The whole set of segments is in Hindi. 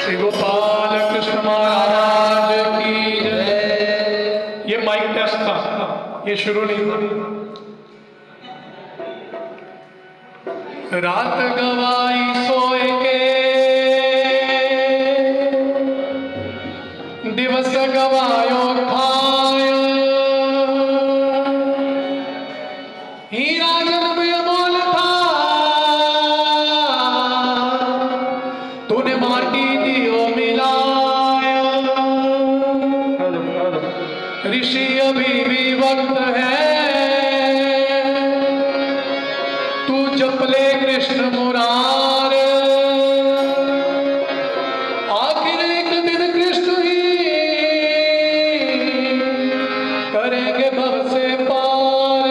श्री गोपाल कृष्ण महाराज की जय। ये माइक टेस्ट था, ये शुरू नहीं था। रात गवाई सोए के, दिवस गवायो खाय, हीरा जन्म अमोल था, तूने माटी दियो मिलाया। ऋषि अभी भी वक्त है, तू जप ले कृष्ण मुरार। आखिर एक दिन कृष्ण ही करेंगे भव से पार।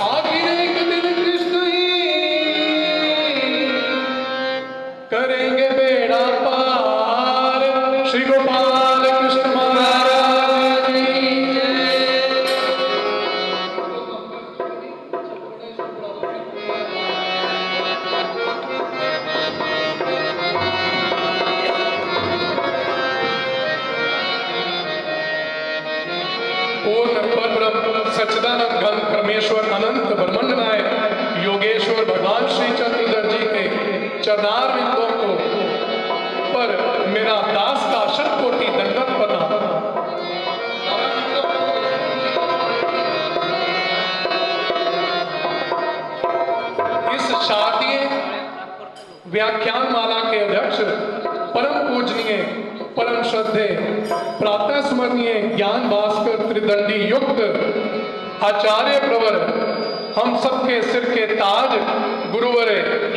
आखिर एक दिन कृष्ण ही करेंगे बेड़ा पार। श्री गोपाल कृष्ण महाराज की जय। पूर्ण परब्रह्म सच्चिदानंद घन परमेश्वर अनंत ब्रह्मांड नायक योगेश्वर भगवान श्री चंद्रधर जी के चरणारविंदों को पर मेरा दास का शत कोटि दंडवत प्रणाम। इस शारदीय व्याख्यान माला के अध्यक्ष परम पूजनीय परम श्रद्धे प्रातः स्मरणीय ज्ञान भास्कर त्रिदंडी युक्त आचार्य प्रवर हम सबके सिर के ताज गुरुवर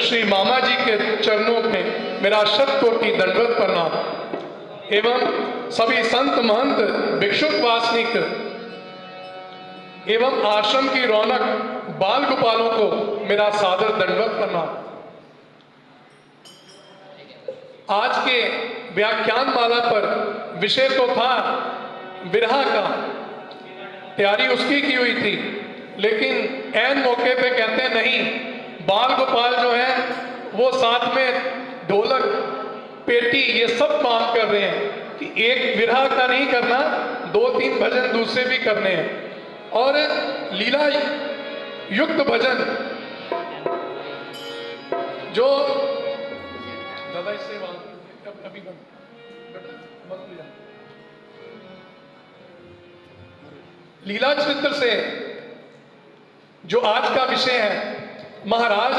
श्री मामा जी के चरणों में मेरा शत कोटि दंडवत प्रणाम एवं सभी संत महंत भिक्षुक वासनिक एवं आश्रम की रौनक बाल गोपालों को मेरा सादर दंडवत प्रणाम। आज के व्याख्यान माला पर विषय तो था विरह का, तैयारी उसकी की हुई थी, लेकिन ऐन मौके पे कहते नहीं, बाल गोपाल जो है वो साथ में ढोलक पेटी ये सब काम कर रहे हैं कि एक विरह का नहीं करना, 2-3 भजन दूसरे भी करने हैं और लीला युक्त भजन जो दादा इससे अभी लीला चरित्र से जो आज का विषय है। महाराज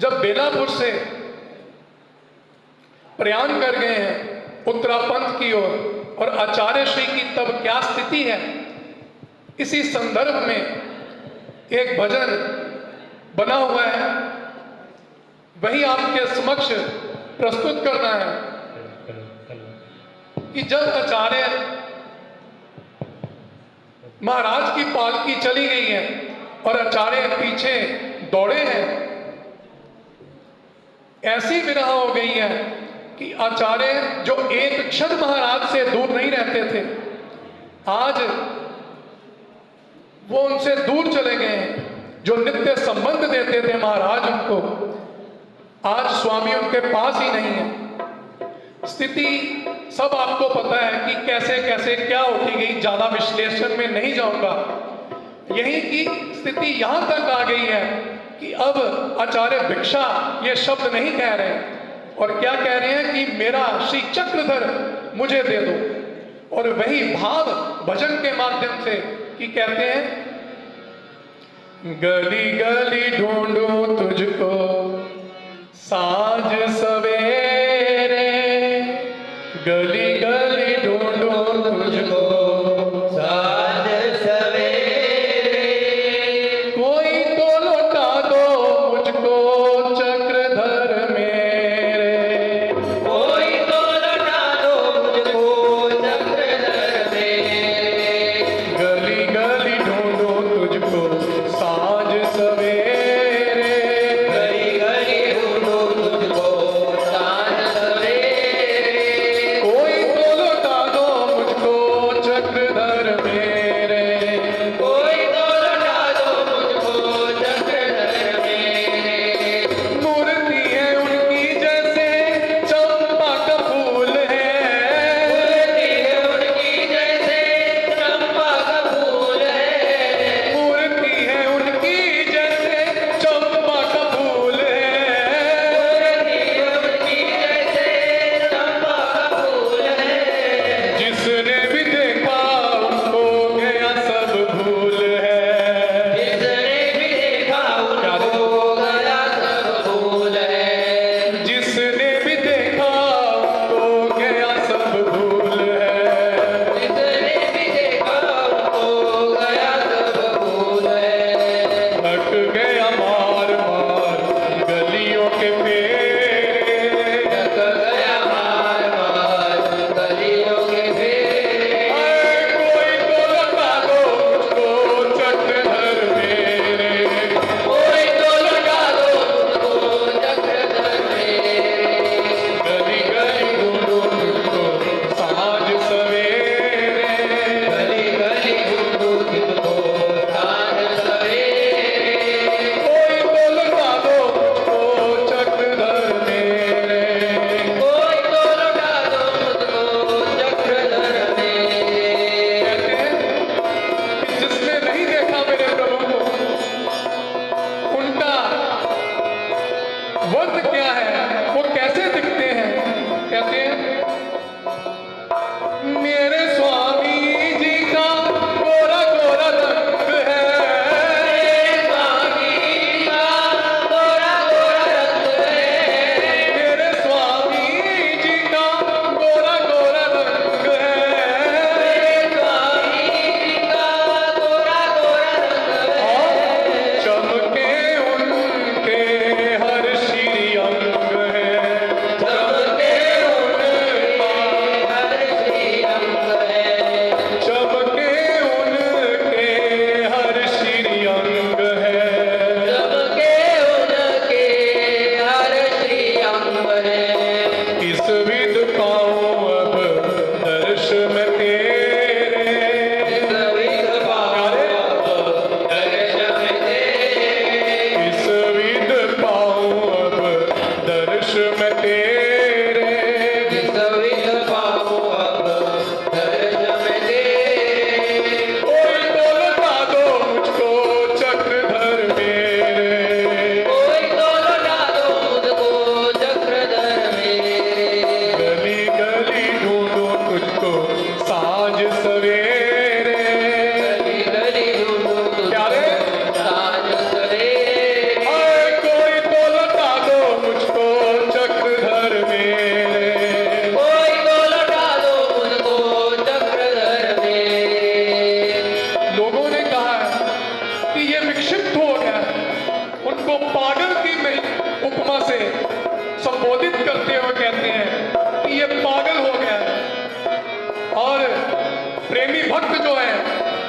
जब बेलापुर से प्रयाण कर गए हैं उत्तरापंथ की ओर और आचार्य श्री की तब क्या स्थिति है, इसी संदर्भ में एक भजन बना हुआ है, वही आपके समक्ष प्रस्तुत करना है कि जब आचार्य महाराज की पालकी चली गई है और आचार्य पीछे दौड़े हैं, ऐसी विरह हो गई है कि आचार्य जो एक क्षण महाराज से दूर नहीं रहते थे, आज वो उनसे दूर चले गए हैं। जो नित्य संबंध देते थे महाराज उनको, आज स्वामी उनके पास ही नहीं है। स्थिति सब आपको पता है कि कैसे कैसे क्या उठी गई, ज्यादा विश्लेषण में नहीं जाऊंगा। यही की स्थिति यहां तक आ गई है कि अब आचार्य भिक्षा ये शब्द नहीं कह रहे और क्या कह रहे हैं कि मेरा श्री चक्रधर मुझे दे दो, और वही भाव भजन के माध्यम से कि कहते हैं गली गली ढूंढूं तुझको साँझ सवेरे, गली गली ढूंढूं तुझको साँझ सवेरे, कोई तो लौटा दो मुझको चक्रधर मेरे, कोई तो लौटा दो मुझको चक्रधर मेरे, गली गली ढूंढूं तुझको साँझ सवेरे, गली गली अर्थ क्या है, वो कैसे दिखते हैं? कहते हैं मेरे स्वामी जी का गोरा गोरा रंग है, स्वामी का गोरा गोरा रंग है, मेरे स्वामी जी का गोरा गोरा रंग है, स्वामी का गोरा गोरा रंग है, चमके उनके हर श्री अंग है, चमके उनके हर श्री अंग है, चमके उनके हर श्री अंग है, चमके उनके हर श्री अंग है, इस विध पाऊं अब दर्श में तेरे, इस विध पाऊं दर्शन तेरे, इस विध पाऊं अब दर्श में तेरे, इस विध पाऊं अब दर्शन तेरे, कोई तो लौटा दो मुझको चक्रधर मेरे, कोई तो लौटा दो मुझको चक्रधर मेरे, गली गली ढूंढूं तुझको साँझ सवेरे, गली गली ढूंढूं प्यारे। तुझको साँझ सवेरे, हाय कोई तो लौटा दो मुझको चक्रधर मेरे, कोई तो लौटा दो मुझको चक्रधर मेरे, लोगों ने कहा कि ये विक्षिप्त हो गया, उनको पागल की उपमा से संबोधित करते हुए कहते हैं कि ये पागल हो गया है। और प्रेमी भक्त जो है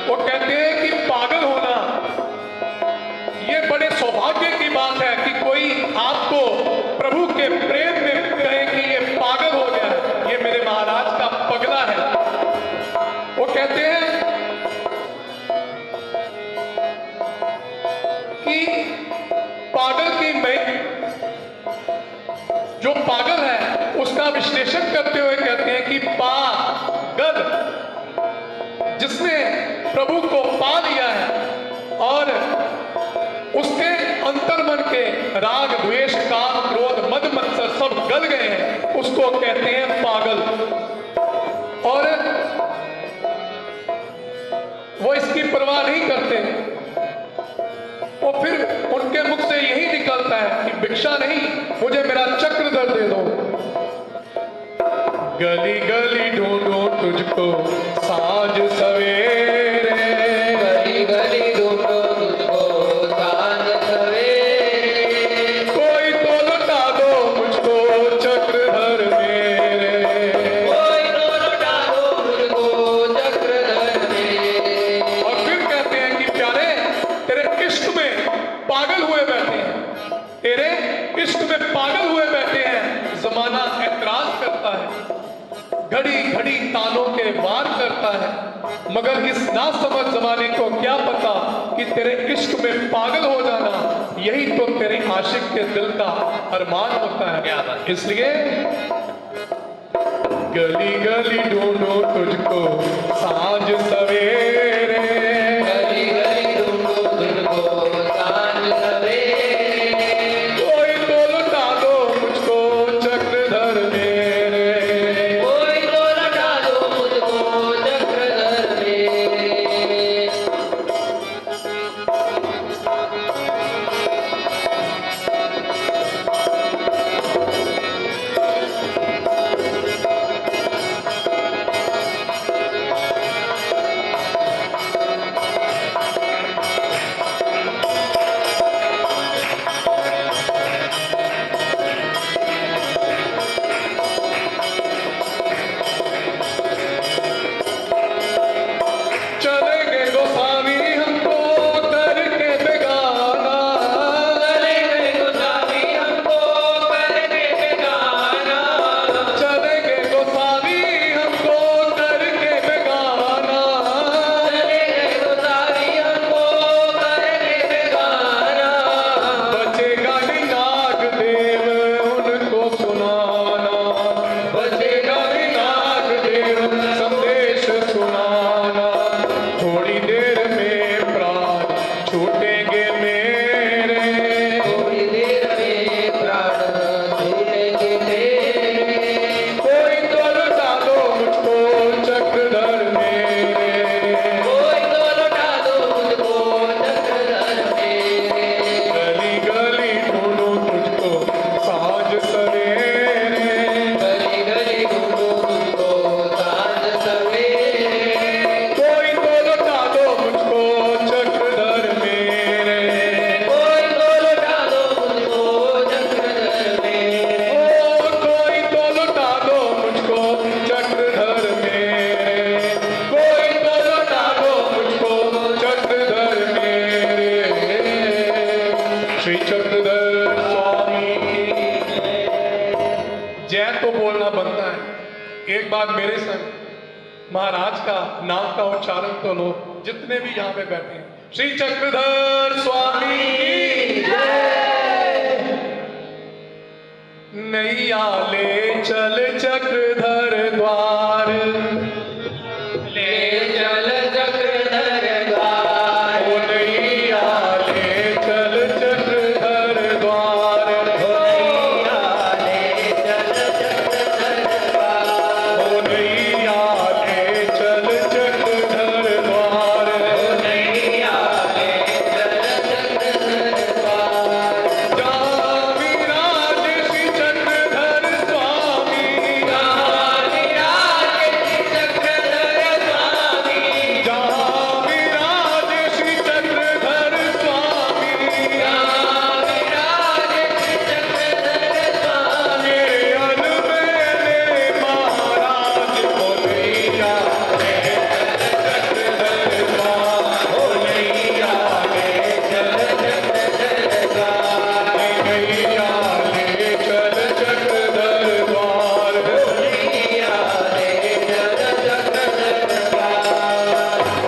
वो कहते हैं कि पागल होना ये बड़े सौभाग्य की बात है कि कोई आपको प्रभु के प्रेम में कहे कि ये पागल हो गया है, ये मेरे महाराज का पगला है। वो कहते हैं कि पागल की जो पागल है उसका विश्लेषण करते हुए कहते हैं कि पागल जिसने प्रभु को पा लिया है और उसके अंतर्मन के राग द्वेष काम क्रोध मद मत्सर सब गल गए हैं, उसको कहते हैं पागल। और वो इसकी परवाह नहीं करते, वो फिर उनके मुख से यही निकलता है कि भिक्षा नहीं, मुझे मेरा चक्रधर दे दो। गली गली ढूंढूं तुझको साँझ सवेरे, गली गली ढूंढूं तुझको साँझ सवेरे, कोई तो लौटा दो मुझको चक्रधर मेरे, कोई तो लौटा दो मुझको चक्रधर मेरे, और फिर कहते हैं कि प्यारे तेरे इश्क में पागल हुए बैठे हैं, तेरे इश्क में पागल हुए बैठे हैं। जमाना ऐतराज करता है, घड़ी घड़ी तानों के वार करता है, मगर इस नासमझ जमाने को क्या पता कि तेरे इश्क में पागल हो जाना यही तो तेरे आशिक के दिल का अरमान होता है। इसलिए गली गली ढूंढूं तुझको साँझ सवेरे, गली गली ढूंढूं तुझको साँझ सवेरे, कोई तो लौटा दो मुझको चक्रधर मेरे, कोई तो लौटा दो मुझको चक्रधर मेरे, सवेरे घड़ी घड़ी घूमो मुझको सांझ सवेरे कोई तो लौटा दो मुझको चक्रधर मेरे कोई तो लौटा दो मुझको चक्रधर मेरे ओ कोई तो लौटा दो मुझको चक्रधर मेरे कोई तो लौटा दो मुझको चक्रधर मेरे श्री चक्रधर स्वामी की जय तो बोलना बनता है। एक बार मेरे संग महाराज का नाम का उच्चारण तो लो, जितने भी यहाँ पे बैठे हैं। श्री चक्रधर स्वामी की नैया ले चल चक्रधर द्वार ले चल चक्रधर द्वार ओ नैया ले चल चक्रधर द्वार नैया ले चल चक्रधर द्वार ओ नैया ले चल चक्रधर द्वार नैया ले चल चक्रधर द्वार जहाँ विराज श्री चक्रधर स्वामी जहाँ विराज श्री चक्रधर स्वामी मेरे अलबेले महाराज को नैया ले चक्रधर द्वार ओ नैया ले चल चक्रधर द्वार नैया ले चल चक्रधर द्वार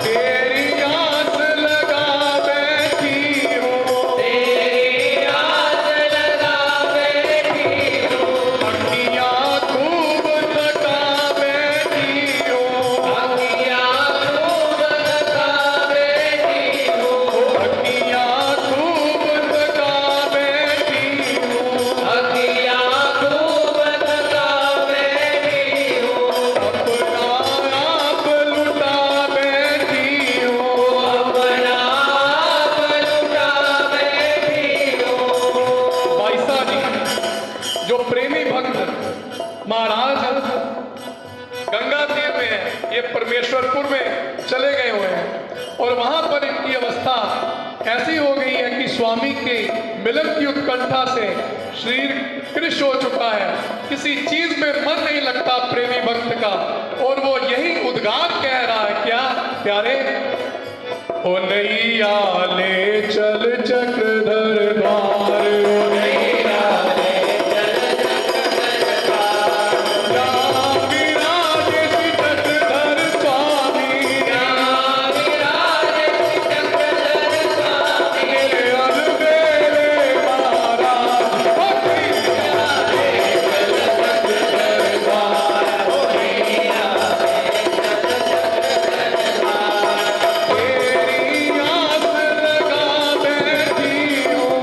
तेरी आस लगा बैठी हूँ अखियाँ खूब थका बैठी हूँ अखियाँ खूब थका बैठी हूँ अपना आप लुटा बैठी हूँ भाई साहब जी जो प्रेमी भक्त महाराज गंगा तीर में है, ये परमेश्वरपुर में चले गए हुए हैं और वहां पर इनकी अवस्था ऐसी हो गई है कि स्वामी के मिलन की उत्कंठा से शरीर कृश हो चुका है, किसी चीज में मन नहीं लगता प्रेमी भक्त का, और वो यही उद्गार कह रहा है क्या प्यारे ओ नैया ले चल चक्रधर द्वार ओ नैया जहाँ विराज श्री चक्रधर स्वामी मेरे अलबेले महाराज ओ नैया ले चल चक्रधर द्वार तेरी आस लगा बैठी हूँ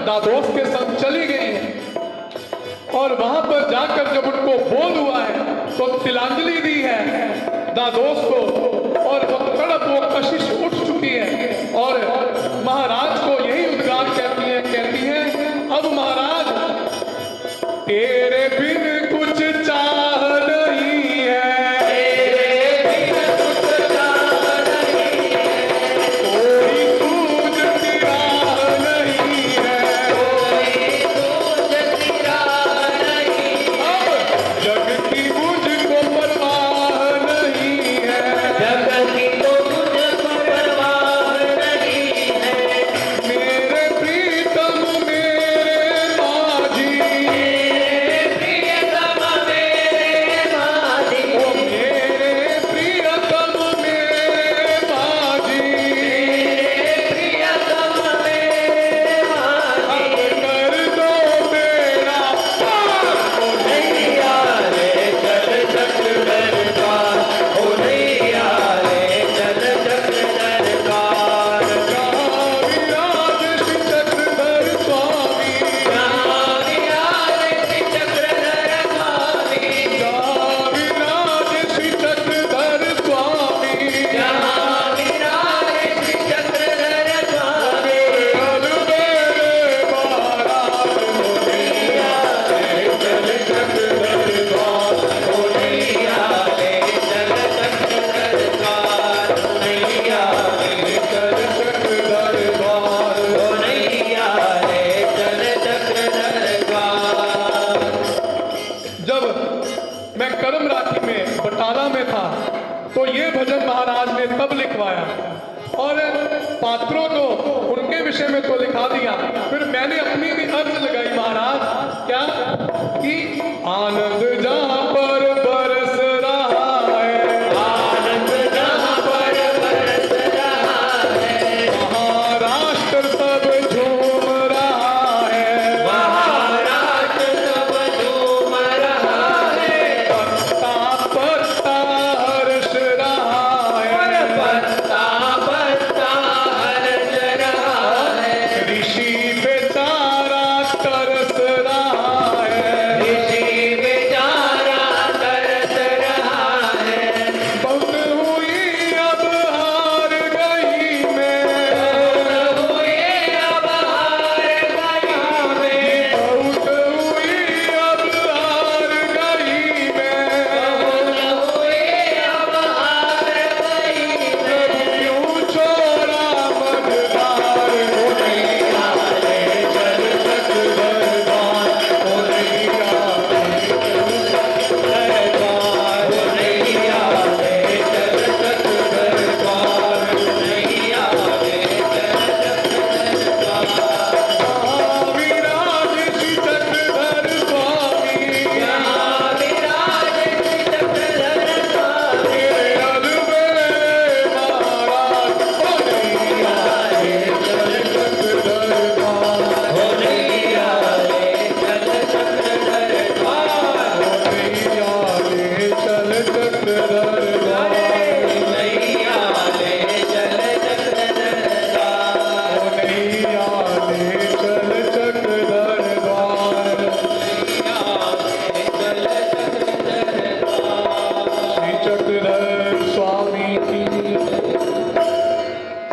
दादोस के संग चली गई हैं और वहां पर जाकर जब उनको बोध हुआ है तो तिलांजलि दी है दादोस को और वो तड़प वो कशिश उठ चुकी है और महाराज को यही उद्गार कहती है अब महाराज तेरे बिन कुछ चाह नहीं है, कोई सूझती राह नहीं है, अब जग की मुझको परवाह नहीं है, मेरे प्रीतम मेरे माझी, ओ मेरे प्रियतम मेरे माझी, अब कर दो मेरा पार, ओ नैया रे चल चक्रधर ओ नैया रे चल चक्रधर जहाँ विराज श्री चक्रधर स्वामी, जहाँ विराज श्री चक्रधर स्वामी, कल मेरे महाराज हो नैया रे चल चक्रधर द्वार, ओ नैया रे चल चक्रधर द्वार, नैया रे चल चक्रधर द्वार, ओ नैया रे चल चक्रधर द्वार। जब मैं करम राखी में बटाला में था तो ये भजन महाराज ने तब लिखवाया और पात्रों को उनके विषय में तो लिखा दिया, फिर मैंने अपनी भी अर्ज लगाई महाराज क्या कि आनंद